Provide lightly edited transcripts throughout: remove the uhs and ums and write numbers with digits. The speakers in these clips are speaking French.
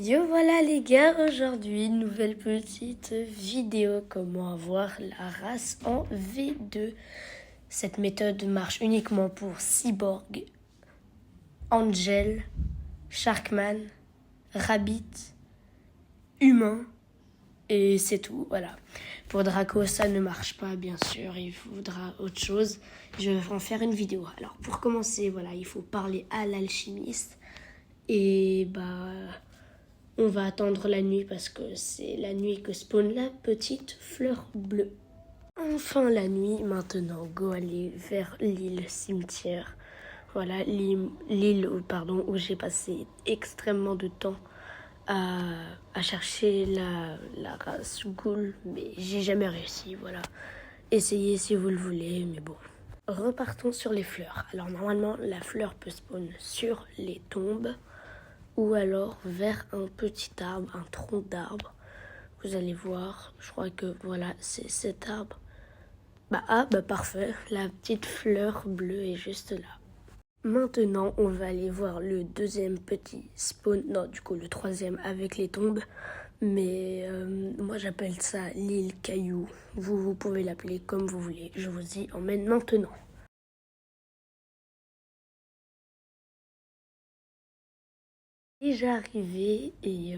Yo voilà les gars, aujourd'hui nouvelle petite vidéo comment avoir la race en V2. Cette méthode marche uniquement pour Cyborg, Angel, Sharkman, Rabbit, Humain et c'est tout, voilà. Pour Draco ça ne marche pas bien sûr, il faudra autre chose. Je vais en faire une vidéo. Alors pour commencer, voilà, il faut parler à l'alchimiste et on va attendre la nuit parce que c'est la nuit que spawn la petite fleur bleue. Enfin la nuit, maintenant, go aller vers l'île cimetière. Voilà, l'île où j'ai passé extrêmement de temps à chercher la race ghoul, mais j'ai jamais réussi, voilà. Essayez si vous le voulez, mais bon. Repartons sur les fleurs. Alors normalement, la fleur peut spawn sur les tombes ou alors vers un petit arbre, un tronc d'arbre. Vous allez voir, je crois que voilà, c'est cet arbre. Parfait, la petite fleur bleue est juste là. Maintenant, on va aller voir le deuxième petit spawn, non, du coup le troisième avec les tombes. Mais moi j'appelle ça l'île Caillou. Vous pouvez l'appeler comme vous voulez, je vous y emmène maintenant. Déjà arrivé et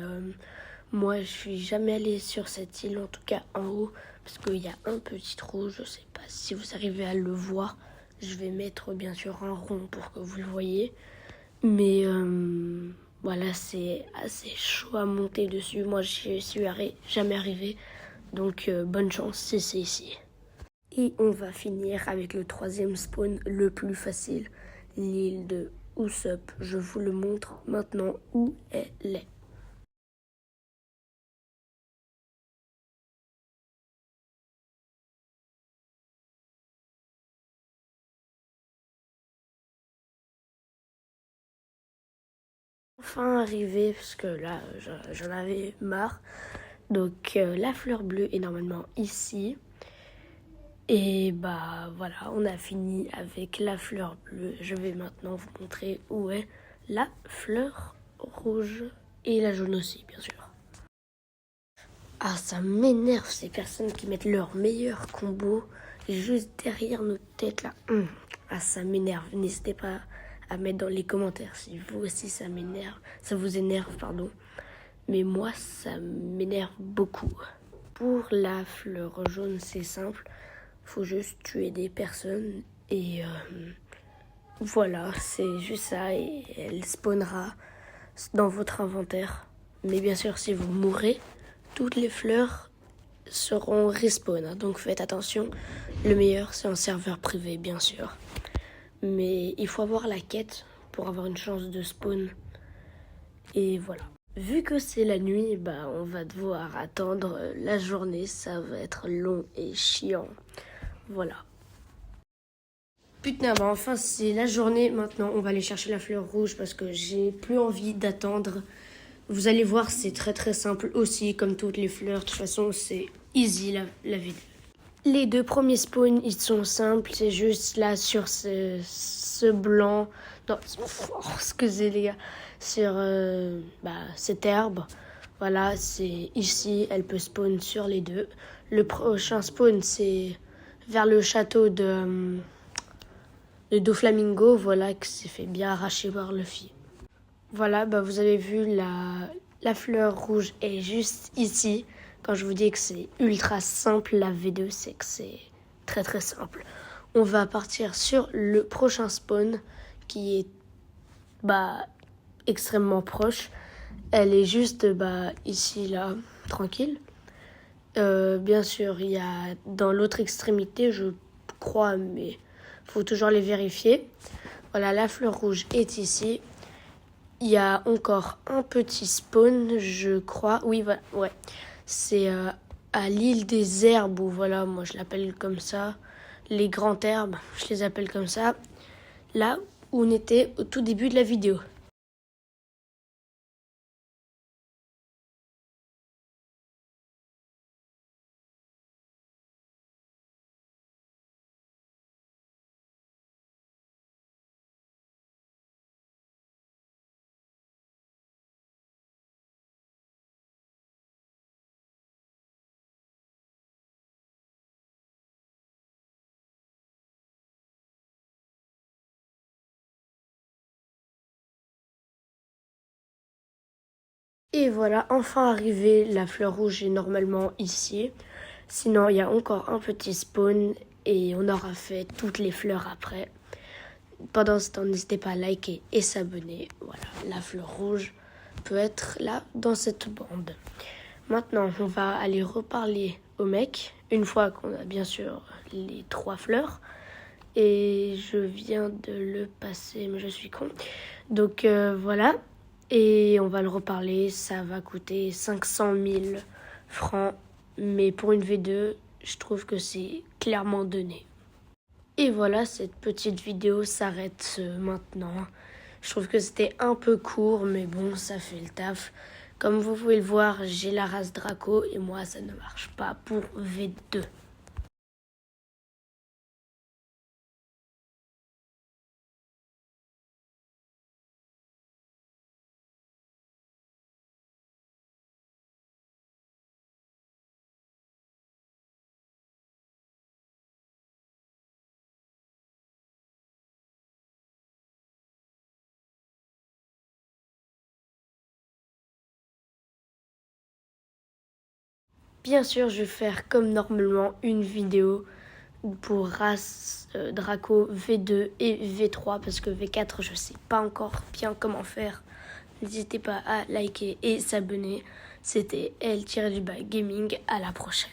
moi je suis jamais allée sur cette île, en tout cas en haut, parce qu'il y a un petit trou, je sais pas si vous arrivez à le voir. Je vais mettre bien sûr un rond pour que vous le voyez. Mais voilà, c'est assez chaud à monter dessus. Moi je suis jamais arrivée, donc bonne chance si c'est ici. Et on va finir avec le troisième spawn le plus facile, l'île de Usopp. Je vous le montre maintenant où elle est. Enfin arrivé, parce que là j'en avais marre. Donc la fleur bleue est normalement ici. Et voilà, on a fini avec la fleur bleue. Je vais maintenant vous montrer où est la fleur rouge et la jaune aussi, bien sûr. Ah, ça m'énerve ces personnes qui mettent leur meilleur combo juste derrière nos têtes là. Ah, ça m'énerve. N'hésitez pas à mettre dans les commentaires si vous aussi ça m'énerve. Ça vous énerve, pardon. Mais moi, ça m'énerve beaucoup. Pour la fleur jaune, c'est simple. Faut juste tuer des personnes et voilà, c'est juste ça et elle spawnera dans votre inventaire. Mais bien sûr, si vous mourrez, toutes les fleurs seront respawn. Donc faites attention. Le meilleur, c'est en serveur privé, bien sûr. Mais il faut avoir la quête pour avoir une chance de spawn. Et voilà. Vu que c'est la nuit, on va devoir attendre la journée. Ça va être long et chiant. Voilà. Putain, enfin c'est la journée maintenant. On va aller chercher la fleur rouge parce que j'ai plus envie d'attendre. Vous allez voir, c'est très très simple aussi, comme toutes les fleurs. De toute façon, c'est easy la vidéo. Les deux premiers spawns, ils sont simples. C'est juste là sur ce blanc. Non, excusez les gars. Sur cette herbe. Voilà, c'est ici. Elle peut spawn sur les deux. Le prochain spawn, c'est vers le château de Doflamingo. Voilà, qui s'est fait bien arracher par Luffy. Voilà, vous avez vu, la fleur rouge est juste ici. Quand je vous dis que c'est ultra simple, la V2, c'est que c'est très très simple. On va partir sur le prochain spawn qui est extrêmement proche. Elle est juste ici, là, tranquille. Bien sûr, il y a dans l'autre extrémité, je crois, mais faut toujours les vérifier. Voilà, la fleur rouge est ici. Il y a encore un petit spawn, je crois. Oui, voilà, ouais. C'est à l'île des herbes, ou voilà, moi je l'appelle comme ça. Les grandes herbes, je les appelle comme ça. Là où on était au tout début de la vidéo. Et voilà, enfin arrivé, la fleur rouge est normalement ici. Sinon, il y a encore un petit spawn et on aura fait toutes les fleurs après. Pendant ce temps, n'hésitez pas à liker et s'abonner. Voilà, la fleur rouge peut être là dans cette bande. Maintenant, on va aller reparler au mec, une fois qu'on a bien sûr les 3 fleurs. Et je viens de le passer, mais je suis con. Donc voilà, et on va le reparler, ça va coûter 500 000 francs. Mais pour une V2, je trouve que c'est clairement donné. Et voilà, cette petite vidéo s'arrête maintenant. Je trouve que c'était un peu court, mais bon, ça fait le taf. Comme vous pouvez le voir, j'ai la race Draco et moi, ça ne marche pas pour V2. Bien sûr, je vais faire comme normalement une vidéo pour race Draco V2 et V3 parce que V4 je sais pas encore bien comment faire. N'hésitez pas à liker et s'abonner. C'était L-Gaming, à la prochaine.